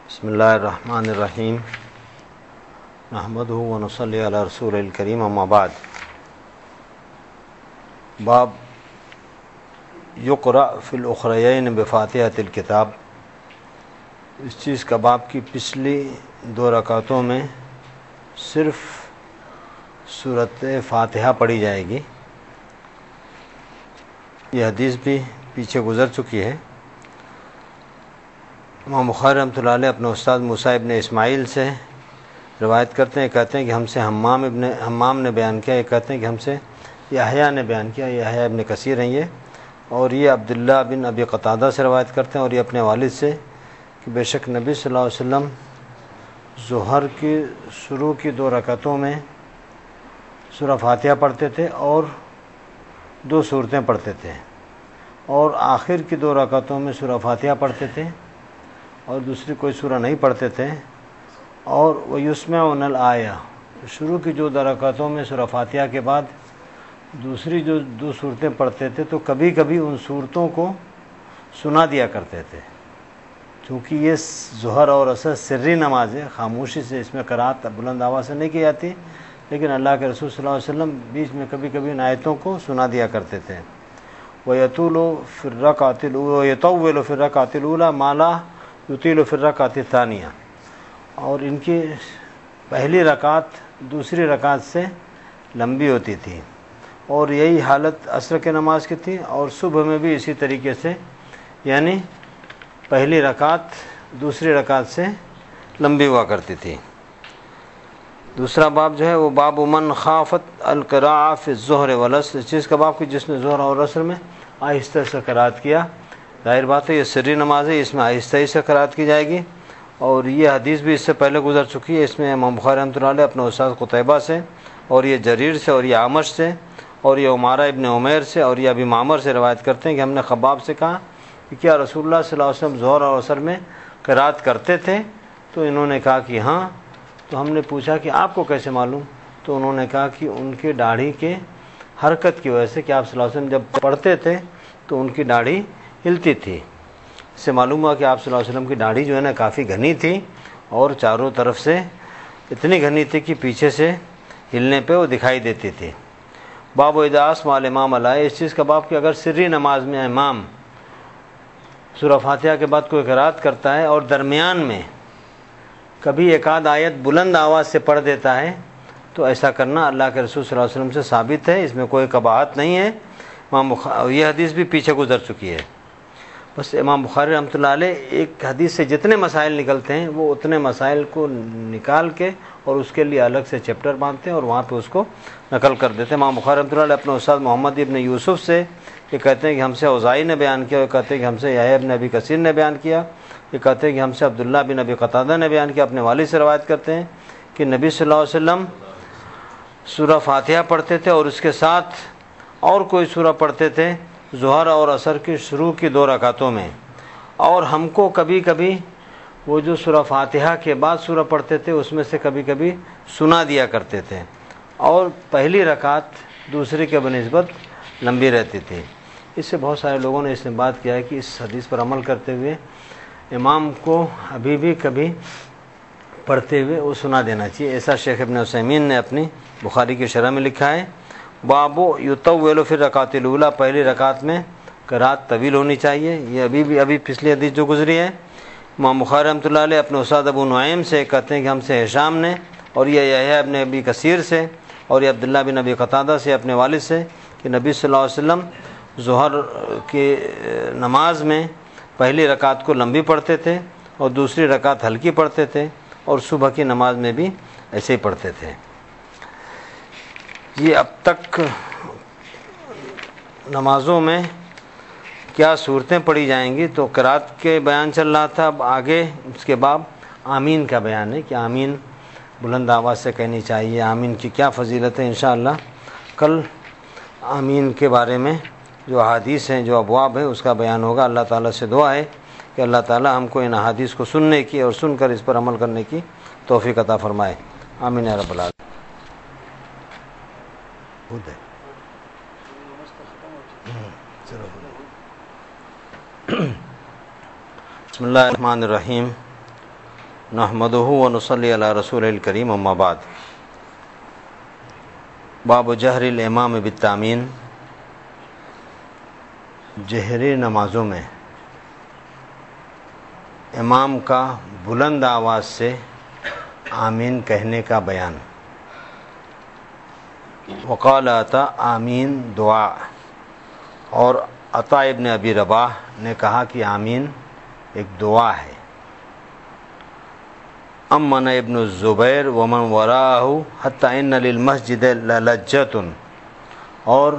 بسم اللہ الرحمن الرحیم نحمدہ ونصلی علی رسول الکریم اما بعد باب یقرأ فی الاخریین بفاتحۃ الکتاب. اس چیز کا باب کی پچھلی 2 رکعتوں میں صرف سورۃ فاتحہ پڑھی جائے گی. یہ حدیث بھی پیچھے گزر چکی ہے. امام بخاری رحمۃ اللہ علیہ اپنے استاد موسیٰ ابن اسماعیل سے روایت کرتے ہیں، کہتے ہیں کہ ہم سے حمام نے بیان کیا، یہ کہتے ہیں کہ ہم سے یحییٰ نے بیان کیا. یحییٰ ابن کثیر ہیں یہ، اور یہ عبداللہ بن ابی قتادہ سے روایت کرتے ہیں، اور یہ اپنے والد سے کہ بے شک نبی صلی اللہ علیہ وسلم ظہر کی شروع کی 2 رکعتوں میں سورہ فاتحہ پڑھتے تھے اور 2 سورتیں پڑھتے تھے، اور آخر کی 2 رکعتوں میں سورہ فاتحہ پڑھتے تھے اور دوسری کوئی سورہ نہیں پڑھتے تھے. اور وَيُسْمِعُنَ الْآيَةَ، شروع کی جو 2 رکعتوں میں سورہ فاتحہ کے بعد دوسری جو 2 سورتیں پڑھتے تھے تو کبھی کبھی ان سورتوں کو سنا دیا کرتے تھے. چونکہ یہ ظہر اور عصر سری نماز ہے، خاموشی سے اس میں قرات بلند آواز سے نہیں کی جاتی، لیکن اللہ کے رسول صلی اللہ علیہ وسلم بیچ میں کبھی کبھی ان آیتوں کو سنا دیا کرتے تھے. وَيَطُولُ فِي الرَّكْعَةِ وَيَطَوِّلُ فِي الرَّكْعَةِ الْأُولَىٰ مَا لَا يُطِيلُ فِي الرَّكْعَةِ الثَّانِيَةِ، اور ان کی پہلی رکعت دوسری رکعت سے لمبی ہوتی تھی، اور یہی حالت عصر کے نماز کی تھی، اور صبح میں بھی اسی طریقے سے، یعنی پہلی رکعت دوسری رکعت سے لمبی ہوا کرتی تھی. دوسرا باب جو ہے وہ باب من خافت القراء فی الظہر والعصر، اس چیز کا باب کہ جس نے ظہر اور عصر میں آہستہ سے قرات کیا. ظاہر بات ہے یہ سری نماز ہے، اس میں آہستہ سے قرات کی جائے گی، اور یہ حدیث بھی اس سے پہلے گزر چکی ہے. اس میں امام بخاری رحمۃ اللہ علیہ اپنے استاد قتیبہ سے، اور یہ جریر سے، اور یہ عامش سے، اور یہ عمارہ ابن عمیر سے، اور یہ ابی معمر سے روایت کرتے ہیں کہ ہم نے خباب سے کہا کہ کیا رسول اللہ صلی اللہ علیہ وسلم ظہر اور عصر میں قرات کرتے تھے؟ تو انہوں نے کہا کہ ہاں. تو ہم نے پوچھا کہ آپ کو کیسے معلوم؟ تو انہوں نے کہا کہ ان کی داڑھی کے حرکت کی وجہ سے، کہ آپ صلی اللہ علیہ وسلم جب پڑھتے تھے تو ان کی داڑھی ہلتی تھی. اس سے معلوم ہوا کہ آپ صلی اللہ علیہ وسلم کی داڑھی جو ہے نا کافی گھنی تھی، اور چاروں طرف سے اتنی گھنی تھی کہ پیچھے سے ہلنے پہ وہ دکھائی دیتی تھی. باب اذا اسمع الامام علیہ، اس چیز کا باب کہ اگر سری نماز میں امام سورہ فاتحہ کے بعد کوئی قرات کرتا ہے اور درمیان میں کبھی ایک آدھ آیت بلند آواز سے پڑھ دیتا ہے تو ایسا کرنا اللہ کے رسول صلی اللہ علیہ وسلم سے ثابت ہے، اس میں کوئی قباحت نہیں ہے. یہ حدیث بھی پیچھے گزر چکی ہے. بس امام بخاری رحمۃ اللہ علیہ ایک حدیث سے جتنے مسائل نکلتے ہیں وہ اتنے مسائل کو نکال کے اور اس کے لیے الگ سے چیپٹر باندھتے ہیں اور وہاں پہ اس کو نقل کر دیتے ہیں. امام بخاری رحمۃ اللہ علیہ اپنے استاد محمد ابن یوسف سے یہ کہتے ہیں کہ ہم سے اوزائی نے بیان کیا، یہ کہتے ہیں کہ ہم سے یحییٰ ابن ابی کثیر نے بیان کیا، یہ کہتے ہیں کہ ہم سے عبداللہ بن ابی قتادہ نے بیان کیا. اپنے والد سے روایت کرتے ہیں کہ نبی صلی اللہ علیہ وسلم سورہ فاتحہ پڑھتے تھے اور اس کے ساتھ اور کوئی سورہ پڑھتے تھے ظہر اور عصر کی شروع کی 2 رکعتوں میں، اور ہم کو کبھی کبھی وہ جو سورہ فاتحہ کے بعد سورہ پڑھتے تھے اس میں سے کبھی کبھی سنا دیا کرتے تھے، اور پہلی رکعت دوسری کے بنسبت لمبی رہتی تھی. اس سے بہت سارے لوگوں نے اس میں بات کیا ہے کہ اس حدیث پر عمل کرتے ہوئے امام کو ابھی بھی کبھی پڑھتے ہوئے وہ سنا دینا چاہیے. ایسا شیخ ابن عثیمین نے اپنی بخاری کی شرح میں لکھا ہے. باب یطول فی الرکعۃ الاولیٰ، پہلی رکعت میں قرات طویل ہونی چاہیے. یہ ابھی پچھلی حدیث جو گزری ہے. امام بخاری رحمۃ اللہ علیہ اپنے استاد ابو نعیم سے کہتے ہیں کہ ہم سے ہشام نے، اور یہ یحییٰ ابن ابی کثیر سے، اور یہ عبداللہ بن ابی قتادہ سے اپنے والد سے کہ نبی صلی اللہ علیہ وسلم ظہر کی نماز میں پہلی رکعت کو لمبی پڑھتے تھے اور دوسری رکعت ہلکی پڑھتے تھے، اور صبح کی نماز میں بھی ایسے ہی پڑھتے تھے. یہ اب تک نمازوں میں کیا صورتیں پڑھی جائیں گی تو قرات کے بیان چل رہا تھا. اب آگے اس کے بعد آمین کا بیان ہے کہ آمین بلند آواز سے کہنی چاہیے، آمین کی کیا فضیلت ہے. انشاءاللہ کل آمین کے بارے میں جو احادیث ہیں، جو ابواب ہیں، اس کا بیان ہوگا. اللہ تعالیٰ سے دعا ہے کہ اللہ تعالیٰ ہم کو ان احادیث کو سننے کی اور سن کر اس پر عمل کرنے کی توفیق عطا فرمائے. آمین یا رب العالمین. بسم اللہ الرحمن الرحیم. نحمده ونصلی علی رسول الکریم اما بعد باب جہر الامام بالتامین جہری نمازوں میں امام کا بلند آواز سے آمین کہنے کا بیان۔ وقال عطا آمین دعا، اور عطا ابن ابی رباح نے کہا کہ آمین ایک دعا ہے۔ امن ابن الزبیر ومن وراءہ حتی ان للمسجد للجۃ، اور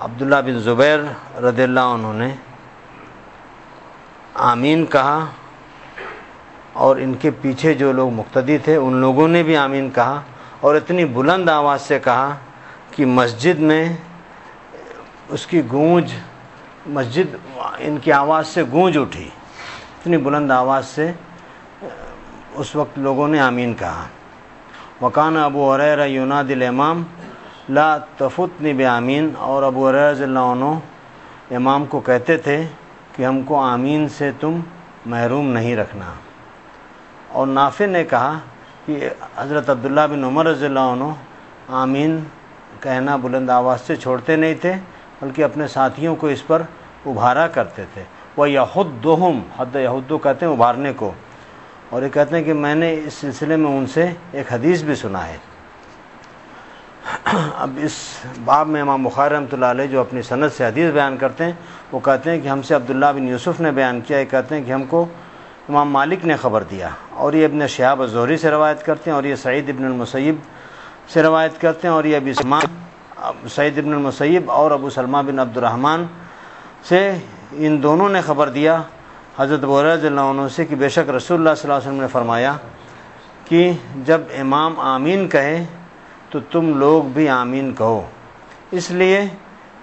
عبداللہ بن زبیر رضی اللہ عنہ نے آمین کہا، اور ان کے پیچھے جو لوگ مقتدی تھے ان لوگوں نے بھی آمین کہا، اور اتنی بلند آواز سے کہا کہ مسجد میں اس کی گونج، مسجد ان کی آواز سے گونج اٹھی، اتنی بلند آواز سے اس وقت لوگوں نے آمین کہا۔ وکان ابو ہریرہ ینادی الامام لا تفتنی بآمین، اور ابو ہریرہ رضی اللہ عنہ امام کو کہتے تھے کہ ہم کو آمین سے تم محروم نہیں رکھنا۔ اور نافع نے کہا کہ حضرت عبداللہ بن عمر رضی اللہ عنہ آمین کہنا بلند آواز سے چھوڑتے نہیں تھے، بلکہ اپنے ساتھیوں کو اس پر ابھارا کرتے تھے۔ وَيَحُدُّهُمْ، حد یحُدُّ کہتے ہیں ابھارنے کو، اور یہ کہتے ہیں کہ میں نے اس سلسلے میں ان سے ایک حدیث بھی سنا ہے۔ اب اس باب میں امام بخاری رحمۃ اللہ علیہ جو اپنی سند سے حدیث بیان کرتے ہیں، وہ کہتے ہیں کہ ہم سے عبداللہ بن یوسف نے بیان کیا، یہ کہتے ہیں کہ ہم کو امام مالک نے خبر دیا، اور یہ ابن شہاب الزہری سے روایت کرتے ہیں، اور یہ سعید ابن المسیب سے روایت کرتے ہیں، اور یہ سعید ابن المسیب اور ابو سلمہ بن عبد الرحمن سے ان دونوں نے خبر دیا حضرت ابو ہریرہ رضی اللہ عنہ سے کہ بے شک رسول اللہ صلی اللہ علیہ وسلم نے فرمایا کہ جب امام آمین کہے تو تم لوگ بھی آمین کہو، اس لیے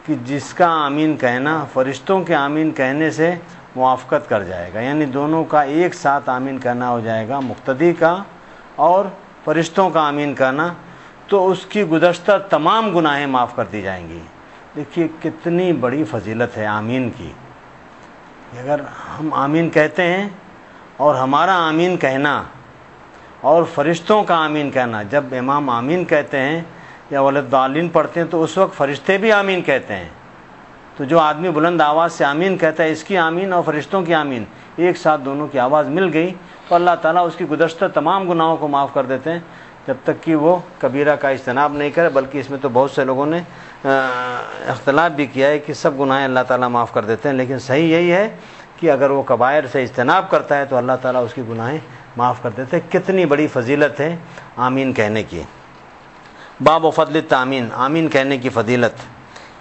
کہ جس کا آمین کہنا فرشتوں کے آمین کہنے سے موافقت کر جائے گا، یعنی دونوں کا ایک ساتھ آمین کہنا ہو جائے گا، مقتدی کا اور فرشتوں کا آمین کہنا، تو اس کی گزشتہ تمام گناہیں معاف کر دی جائیں گی۔ دیکھیے کتنی بڑی فضیلت ہے آمین کی۔ اگر ہم آمین کہتے ہیں اور ہمارا آمین کہنا اور فرشتوں کا آمین کہنا، جب امام آمین کہتے ہیں یا ولدالین پڑھتے ہیں تو اس وقت فرشتے بھی آمین کہتے ہیں، تو جو آدمی بلند آواز سے آمین کہتا ہے، اس کی آمین اور فرشتوں کی آمین ایک ساتھ دونوں کی آواز مل گئی تو اللہ تعالیٰ اس کی گزشتہ تمام گناہوں کو معاف کر دیتے ہیں، جب تک کہ وہ کبیرہ کا اجتناب نہیں کرے۔ بلکہ اس میں تو بہت سے لوگوں نے اختلاف بھی کیا ہے کہ سب گناہیں اللہ تعالیٰ معاف کر دیتے ہیں، لیکن صحیح یہی ہے کہ اگر وہ کبائر سے اجتناب کرتا ہے تو اللہ تعالیٰ اس کی گناہیں معاف کر دیتے ہیں۔ کتنی بڑی فضیلت ہے آمین کہنے کی۔ باب و فضل التامین، آمین کہنے کی فضیلت،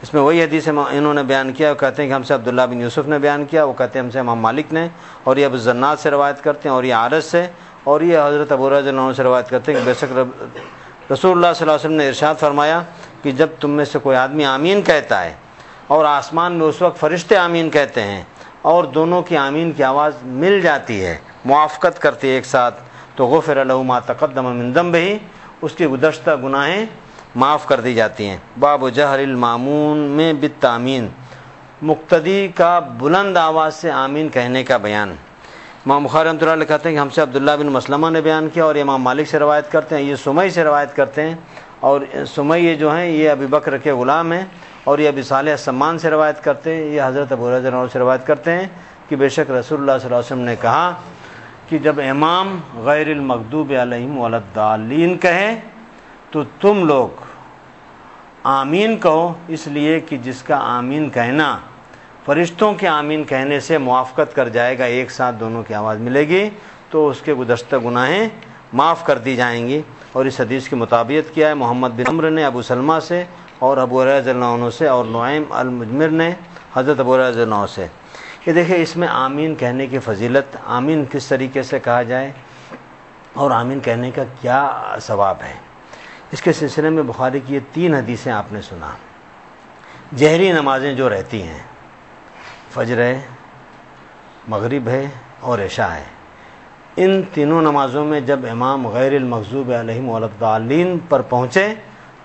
اس میں وہی حدیث انہوں نے بیان کیا، وہ کہتے ہیں کہ ہم سے عبداللہ بن یوسف نے بیان کیا، وہ کہتے ہیں ہم سے امام مالک نے، اور یہ ابو الزناد سے روایت کرتے ہیں، اور یہ عارض سے، اور یہ حضرت ابو ہریرہ رضی اللہ عنہ سے روایت کرتے ہیں کہ بے شک رسول اللہ صلی اللہ علیہ وسلم نے ارشاد فرمایا کہ جب تم میں سے کوئی آدمی آمین کہتا ہے اور آسمان میں اس وقت فرشتے آمین کہتے ہیں اور دونوں کی آمین کی آواز مل جاتی ہے، موافقت کرتی ہے ایک ساتھ، تو غفر لہ ما تقدم من ذنبہ، اس کی گزشتہ گناہیں معاف کر دی جاتی ہیں۔ باب جہر المامون میں بالتامین، مقتدی کا بلند آواز سے آمین کہنے کا بیان۔ امام بخاری رحمۃ اللہ علیہ کہتے ہیں کہ ہم سے عبداللہ بن مسلمہ نے بیان کیا، اور امام مالک سے روایت کرتے ہیں، یہ سمی سے روایت کرتے ہیں، اور سمی یہ جو ہیں یہ ابی بکر کے غلام ہیں، اور یہ ابی صالح السمان سے روایت کرتے ہیں، یہ حضرت ابو ہریرہ رضی اللہ عنہ سے روایت کرتے ہیں کہ بے شک رسول اللہ صلی اللہ علیہ وسلم نے کہا کہ جب امام غیر المغضوب علیہم ولا الضالین کہے تو تم لوگ آمین کہو، اس لیے کہ جس کا آمین کہنا فرشتوں کے آمین کہنے سے موافقت کر جائے گا، ایک ساتھ دونوں کی آواز ملے گی تو اس کے گزشتہ گناہیں معاف کر دی جائیں گی۔ اور اس حدیث کی مطابقت کیا ہے محمد بن عمرو نے ابو سلمہ سے، اور ابو ہریرہ رضی اللہ عنہ سے، اور نعیم المجمر نے حضرت ابو ہریرہ رضی اللہ عنہ سے۔ یہ دیکھیں اس میں آمین کہنے کی فضیلت، آمین کس طریقے سے کہا جائے اور آمین کہنے کا کیا ثواب ہے، اس کے سلسلے میں بخاری کی یہ 3 حدیثیں آپ نے سنا۔ جہری نمازیں جو رہتی ہیں، فجر ہے، مغرب ہے اور عشاء ہے، ان تینوں نمازوں میں جب امام غیر المغضوب علیہم ولا الضالین پر پہنچے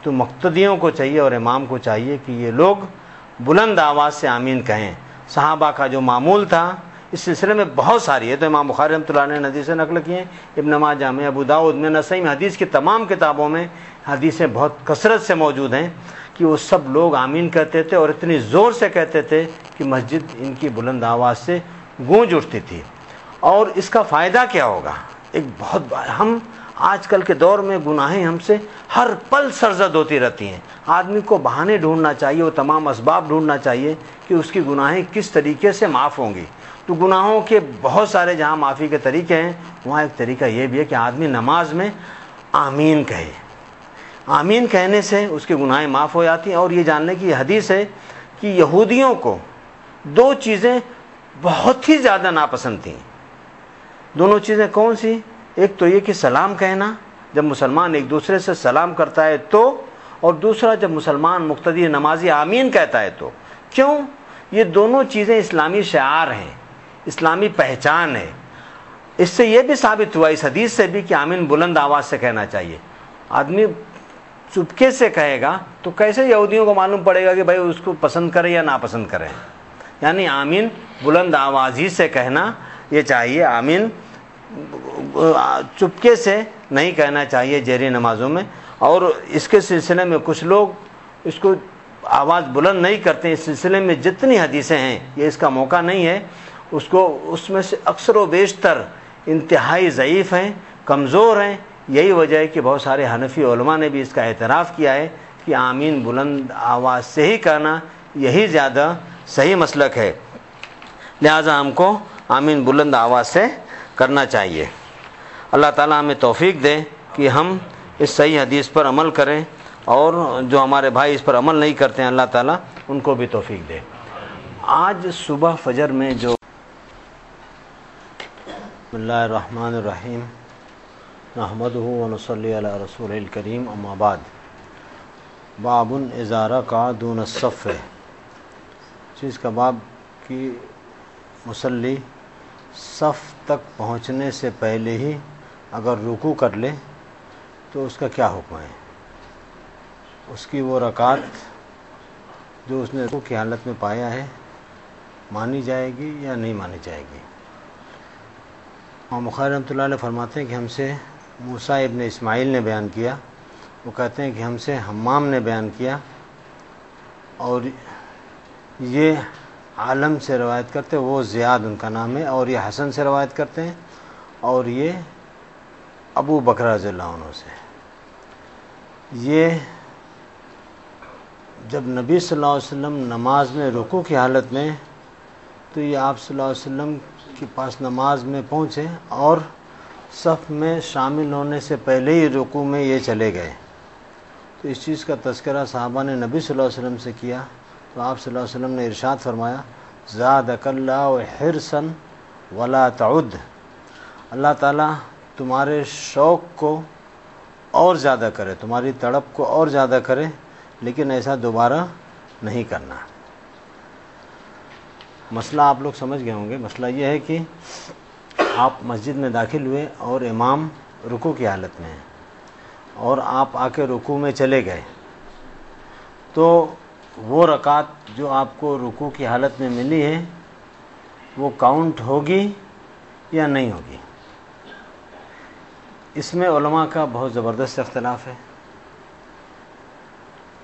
تو مقتدیوں کو چاہیے اور امام کو چاہیے کہ یہ لوگ بلند آواز سے آمین کہیں۔ صحابہ کا جو معمول تھا اس سلسلے میں بہت ساری ہے، تو امام بخاری رحمۃ اللہ علیہ نے حدیثیں نقل کی ہیں، ابن ماجہ میں، ابو داؤد میں، نسائی میں، حدیث کی تمام کتابوں میں حدیثیں بہت کثرت سے موجود ہیں کہ وہ سب لوگ آمین کہتے تھے اور اتنی زور سے کہتے تھے کہ مسجد ان کی بلند آواز سے گونج اٹھتی تھی۔ اور اس کا فائدہ کیا ہوگا؟ ایک بہت ہم آج کل کے دور میں گناہیں ہم سے ہر پل سرزد ہوتی رہتی ہیں، آدمی کو بہانے ڈھونڈنا چاہیے، وہ تمام اسباب ڈھونڈنا چاہیے کہ اس کی گناہیں کس طریقے سے معاف ہوں گی۔ تو گناہوں کے بہت سارے جہاں معافی کے طریقے ہیں، وہاں ایک طریقہ یہ بھی ہے کہ آدمی نماز میں آمین کہے۔ آمین کہنے سے اس کی گناہیں معاف ہو جاتی ہیں۔ اور یہ جاننے کی حدیث ہے کہ یہودیوں کو دو چیزیں بہت ہی زیادہ ناپسند تھیں۔ دونوں چیزیں کون سی؟ ایک تو یہ کہ سلام کہنا، جب مسلمان ایک دوسرے سے سلام کرتا ہے تو، اور دوسرا جب مسلمان مقتدی نمازی آمین کہتا ہے تو۔ کیوں؟ یہ دونوں چیزیں اسلامی شعار ہیں، اسلامی پہچان ہے۔ اس سے یہ بھی ثابت ہوا اس حدیث سے بھی کہ آمین بلند آواز سے کہنا چاہیے۔ آدمی چپکے سے کہے گا تو کیسے یہودیوں کو معلوم پڑے گا کہ بھائی اس کو پسند کرے یا ناپسند کرے؟ یعنی آمین بلند آواز ہی سے کہنا یہ چاہیے، آمین چپکے سے نہیں کہنا چاہیے جہری نمازوں میں۔ اور اس کے سلسلے میں کچھ لوگ اس کو آواز بلند نہیں کرتے، اس سلسلے میں جتنی حدیثیں ہیں، یہ اس کا موقع نہیں ہے، اس میں سے اکثر و بیشتر انتہائی ضعیف ہیں، کمزور ہیں۔ یہی وجہ ہے کہ بہت سارے حنفی علماء نے بھی اس کا اعتراف کیا ہے کہ آمین بلند آواز سے ہی کہنا یہی زیادہ صحیح مسلک ہے، لہذا ہم کو آمین بلند آواز سے کرنا چاہیے۔ اللہ تعالیٰ ہمیں توفیق دے کہ ہم اس صحیح حدیث پر عمل کریں، اور جو ہمارے بھائی اس پر عمل نہیں کرتے ہیں اللہ تعالیٰ ان کو بھی توفیق دے۔ آج صبح فجر میں جو بسم اللہ الرحمن الرحیم نحمدہ ونصلی علی رسول الکریم، اما بعد، باب اذا رکع دون الصف، چیز کا باب کی مصلی صف تک پہنچنے سے پہلے ہی اگر رکوع کر لے تو اس کا کیا حکم ہے؟ اس کی وہ رکعت جو اس نے رکوع کی حالت میں پایا ہے مانی جائے گی یا نہیں مانی جائے گی؟ امام بخاری رحمۃ اللہ علیہ فرماتے ہیں کہ ہم سے موسیٰ ابن اسماعیل نے بیان کیا، وہ کہتے ہیں کہ ہم سے حمام نے بیان کیا، اور یہ عالم سے روایت کرتے، وہ زیاد ان کا نام ہے، اور یہ حسن سے روایت کرتے ہیں، اور یہ ابو بکر رضی اللہ عنہ سے۔ یہ جب نبی صلی اللہ علیہ وسلم نماز میں رکوع کی حالت میں، تو یہ آپ صلی اللہ علیہ وسلم کے پاس نماز میں پہنچے اور صف میں شامل ہونے سے پہلے ہی رکوع میں یہ چلے گئے۔ تو اس چیز کا تذکرہ صحابہ نے نبی صلی اللہ علیہ وسلم سے کیا، تو آپ صلی اللہ علیہ وسلم نے ارشاد فرمایا، زادک اللہ حرصا ولا تعد، اللہ تعالیٰ تمہارے شوق کو اور زیادہ کرے، تمہاری تڑپ کو اور زیادہ کرے، لیکن ایسا دوبارہ نہیں کرنا۔ مسئلہ آپ لوگ سمجھ گئے ہوں گے۔ مسئلہ یہ ہے کہ آپ مسجد میں داخل ہوئے اور امام رکوع کی حالت میں ہیں، اور آپ آ کے رکوع میں چلے گئے، تو وہ رکعت جو آپ کو رکوع کی حالت میں ملی ہے وہ کاؤنٹ ہوگی یا نہیں ہوگی؟ اس میں علماء کا بہت زبردست اختلاف ہے،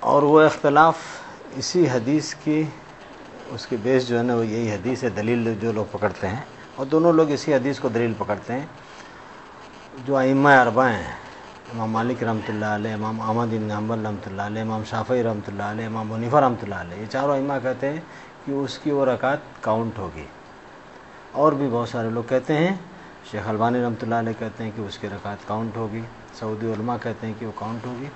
اور وہ اختلاف اسی حدیث کی، اس کی بیس جو ہے نا وہ یہی حدیث ہے، دلیل جو لوگ پکڑتے ہیں، اور دونوں لوگ اسی حدیث کو دلیل پکڑتے ہیں۔ جو ائمہ اربعہ ہیں، امام مالک رحمۃ اللہ علیہ، امام احمد بن حنبل رحمۃ اللہ علیہ، امام شافعی رحمۃ اللہ علیہ، امام حنیفہ رحمۃ اللہ علیہ، یہ چاروں ائمہ کہتے ہیں کہ اس کی وہ رکعت کاؤنٹ ہوگی۔ اور بھی بہت سارے لوگ کہتے ہیں، شیخ البانی رحمۃ اللہ علیہ کہتے ہیں کہ اس کی رکعت کاؤنٹ ہوگی، سعودی علماء کہتے ہیں کہ وہ کاؤنٹ ہوگی،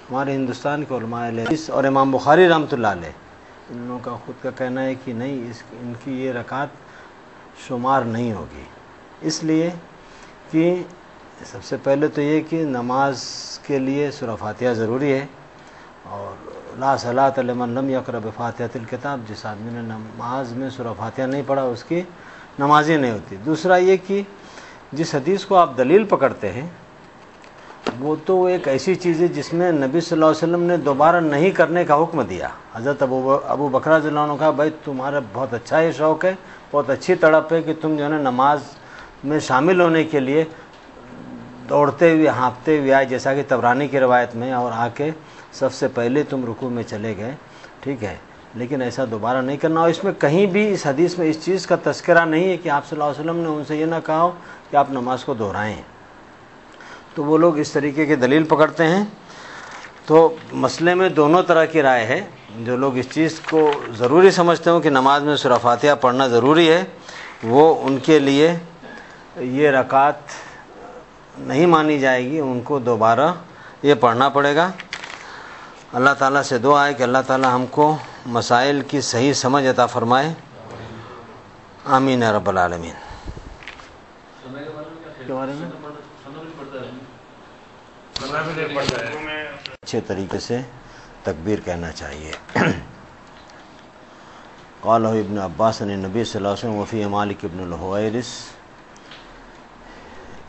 ہمارے ہندوستان کے علماء حدیث اور امام بخاری رحمۃ اللہ علیہ ان لوگوں کا خود کا کہنا ہے کہ نہیں، ان کی یہ رکعت شمار نہیں ہوگی، اس لیے کہ سب سے پہلے تو یہ کہ نماز کے لیے سورہ فاتحہ ضروری ہے، اور لا صلاۃ لمن لم یقرأ بفاتحۃ الکتاب، جس آدمی نے نماز میں سورہ فاتحہ نہیں پڑھا اس کی نماز ہی نہیں ہوتی۔ دوسرا یہ کہ جس حدیث کو آپ دلیل پکڑتے ہیں وہ تو ایک ایسی چیز ہے جس میں نبی صلی اللہ علیہ وسلم نے دوبارہ نہیں کرنے کا حکم دیا۔ حضرت ابو بکر رضی اللہ عنہ کہا، بھائی تمہارا بہت اچھا یہ شوق ہے، بہت اچھی تڑپ ہے کہ تم جو ہے نا نماز میں شامل ہونے کے لیے دوڑتے ہوئے ہانپتے ہوئے آئے، جیسا کہ طبرانی کی روایت میں، اور آ کے سب سے پہلے تم رکوع میں چلے گئے، ٹھیک ہے، لیکن ایسا دوبارہ نہیں کرنا۔ اور اس میں کہیں بھی اس حدیث میں اس چیز کا تذکرہ نہیں ہے کہ آپ صلی اللہ علیہ وسلم نے ان سے یہ نہ کہا ہو کہ آپ نماز کو دہرائیں۔ تو وہ لوگ اس طریقے کی دلیل پکڑتے ہیں۔ تو مسئلے میں دونوں طرح کی رائے ہے۔ جو لوگ اس چیز کو ضروری سمجھتے ہوں کہ نماز میں سورہ فاتحہ پڑھنا ضروری ہے، وہ ان کے لیے یہ رکعت نہیں مانی جائے گی، ان کو دوبارہ یہ پڑھنا پڑے گا۔ اللہ تعالیٰ سے دعا ہے کہ اللہ تعالیٰ ہم کو مسائل کی صحیح سمجھ عطا فرمائے، آمین یا رب العالمین۔ اچھے طریقے سے تکبیر کہنا چاہیے۔ قال ابن عباس نے نبی صلی اللہ علیہ وسلم وفی مالک ابن الحویرث،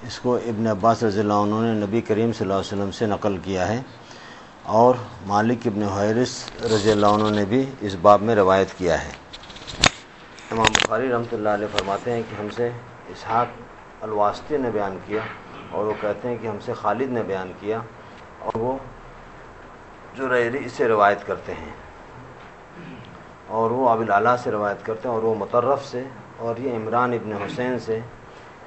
اس کو ابن عباس رضی اللہ عنہ نے نبی کریم صلی اللہ علیہ وسلم سے نقل کیا ہے، اور مالک ابن حویرث رضی اللہ عنہ نے بھی اس باب میں روایت کیا ہے۔ امام بخاری رحمۃ اللہ علیہ فرماتے ہیں کہ ہم سے اسحاق الواسطی نے بیان کیا، اور وہ کہتے ہیں کہ ہم سے خالد نے بیان کیا، اور وہ جریری سے روایت کرتے ہیں، اور وہ ابی الاعلیٰ سے روایت کرتے ہیں، اور وہ مطرف سے، اور یہ عمران ابن حسین سے۔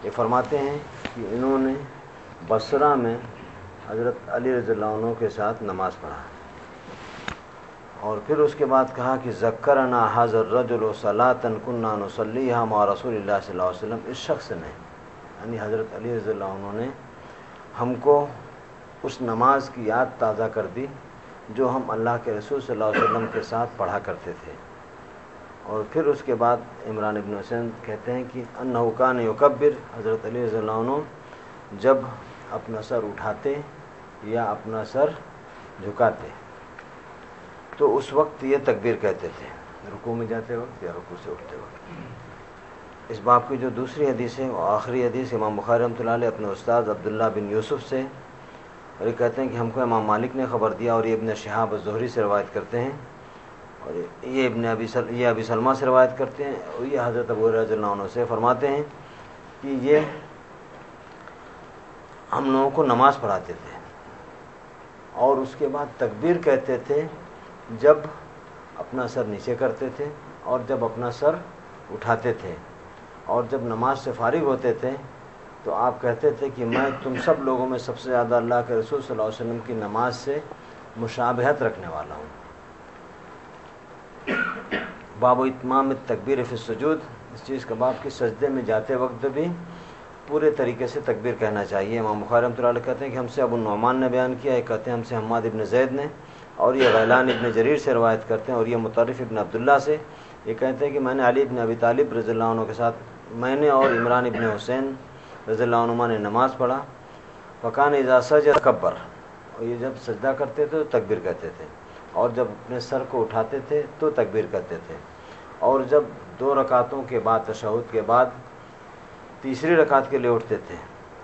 یہ فرماتے ہیں کہ انہوں نے بصرہ میں حضرت علی رضی اللہ عنہ کے ساتھ نماز پڑھا، اور پھر اس کے بعد کہا کہ ذکرنا ھذا الرجل صلاۃ کنا نصلیھا مع رسول اللہ صلی اللہ علیہ وسلم، اس شخص نے یعنی حضرت علی رضی اللہ عنہ نے ہم کو اس نماز کی یاد تازہ کر دی جو ہم اللہ کے رسول صلی اللہ علیہ وسلم کے ساتھ پڑھا کرتے تھے۔ اور پھر اس کے بعد عمران ابن حسین کہتے ہیں کہ انہ کان یکبر، حضرت علی رضی اللہ عنہ جب اپنا سر اٹھاتے یا اپنا سر جھکاتے تو اس وقت یہ تکبیر کہتے تھے، رکوع میں جاتے وقت یا رکوع سے اٹھتے وقت۔ اس باب کی جو دوسری حدیث ہے وہ آخری حدیث امام بخاری رحمۃ اللہ علیہ اپنے استاد عبداللہ بن یوسف سے، اور یہ کہتے ہیں کہ ہم کو امام مالک نے خبر دیا، اور یہ ابن شہاب الزہری سے روایت کرتے ہیں، اور یہ ابی سلمہ سے روایت کرتے ہیں، اور یہ حضرت ابو ہریرہ رضی اللہ عنہ سے فرماتے ہیں کہ یہ ہم لوگوں کو نماز پڑھاتے تھے، اور اس کے بعد تکبیر کہتے تھے جب اپنا سر نیچے کرتے تھے اور جب اپنا سر اٹھاتے تھے، اور جب نماز سے فارغ ہوتے تھے تو آپ کہتے تھے کہ میں تم سب لوگوں میں سب سے زیادہ اللہ کے رسول صلی اللہ علیہ وسلم کی نماز سے مشابہت رکھنے والا ہوں۔ باب اتمام التکبیر فی السجود، اس چیز کا باب کہ سجدے میں جاتے وقت بھی پورے طریقے سے تکبیر کہنا چاہیے۔ امام بخاری رحمۃ اللہ علیہ کہتے ہیں کہ ہم سے ابو النعمان نے بیان کیا، یہ کہتے ہیں ہم سے حماد ابن زید نے، اور یہ غیلان ابن جریر سے روایت کرتے ہیں، اور یہ مطرف ابن عبداللہ سے، یہ کہتے ہیں کہ میں نے علی ابن ابی طالب رضی اللہ عنہ کے ساتھ، میں نے اور عمران ابن حسین رضی اللہ عنہما نے نماز پڑھا، فکان اذا سجد کبر، اور یہ جب سجدہ کرتے تھے تو تکبیر کہتے تھے، اور جب اپنے سر کو اٹھاتے تھے تو تکبیر کہتے تھے، اور جب 2 رکعتوں کے بعد تشہد کے بعد تیسری رکعت کے لیے اٹھتے تھے،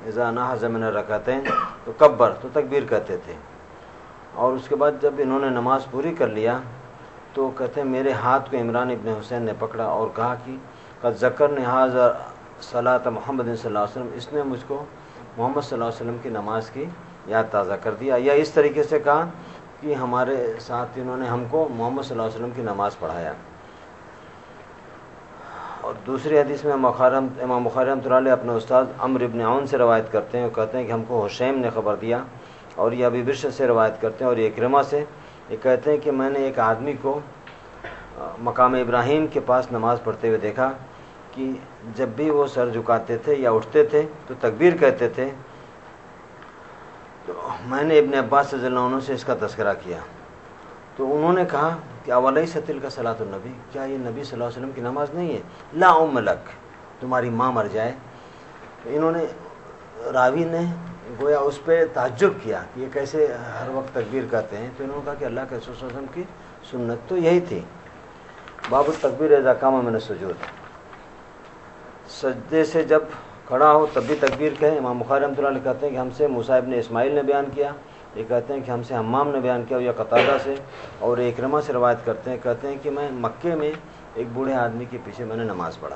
اذا نہض من الرکعتین تو کبر، تو تکبیر کہتے تھے، اور اس کے بعد جب انہوں نے نماز پوری کر لیا تو کہتے ہیں میرے ہاتھ کو عمران ابن حسین نے پکڑا اور کہا کہ قد ذکرنی ھذا صلاۃ محمد صلی اللہ علیہ وسلم، اس نے مجھ کو محمد صلی اللہ علیہ وسلم کی نماز کی یاد تازہ کر دیا، یا اس طریقے سے کہا کہ ہمارے ساتھ انہوں نے ہم کو محمد صلی اللہ علیہ وسلم کی نماز پڑھایا۔ اور دوسری حدیث میں امام بخاری رحمۃ اللہ علیہ اپنے استاد عمرو ابن عون سے روایت کرتے ہیں، وہ کہتے ہیں کہ ہم کو حشیم نے خبر دیا، اور یہ ابی بشر سے روایت کرتے ہیں، اور یہ اکرمہ سے، یہ کہتے ہیں کہ میں نے ایک آدمی کو مقام ابراہیم کے پاس نماز پڑھتے ہوئے دیکھا کہ جب بھی وہ سر جھکاتے تھے یا اٹھتے تھے تو تکبیر کہتے تھے، تو میں نے ابن عباس رضی اللہ عنہ سے اس کا تذکرہ کیا، تو انہوں نے کہا کہ اولیس تلک صلاۃ النبی، کیا یہ نبی صلی اللہ علیہ وسلم کی نماز نہیں ہے؟ لا ام لک، تمہاری ماں مر جائے۔ تو انہوں نے، راوی نے گویا اس پہ تعجب کیا کہ یہ کیسے ہر وقت تکبیر کہتے ہیں، تو انہوں نے کہا کہ اللہ کے رسول صلی اللہ علیہ وسلم کی سنت تو یہی تھی۔ باب التکبیر اذا قام من السجود، سجدے سے جب کھڑا ہو تب بھی تکبیر کہیں۔ امام بخاری رحمۃ اللہ علیہ کہتے ہیں کہ ہم سے موسیٰ ابن اسماعیل نے بیان کیا، یہ کہتے ہیں کہ ہم سے حمام نے بیان کیا، یا قتادہ سے، اور اکرمہ سے روایت کرتے ہیں، کہتے ہیں کہ میں مکے میں ایک بوڑھے آدمی کے پیچھے میں نے نماز پڑھا،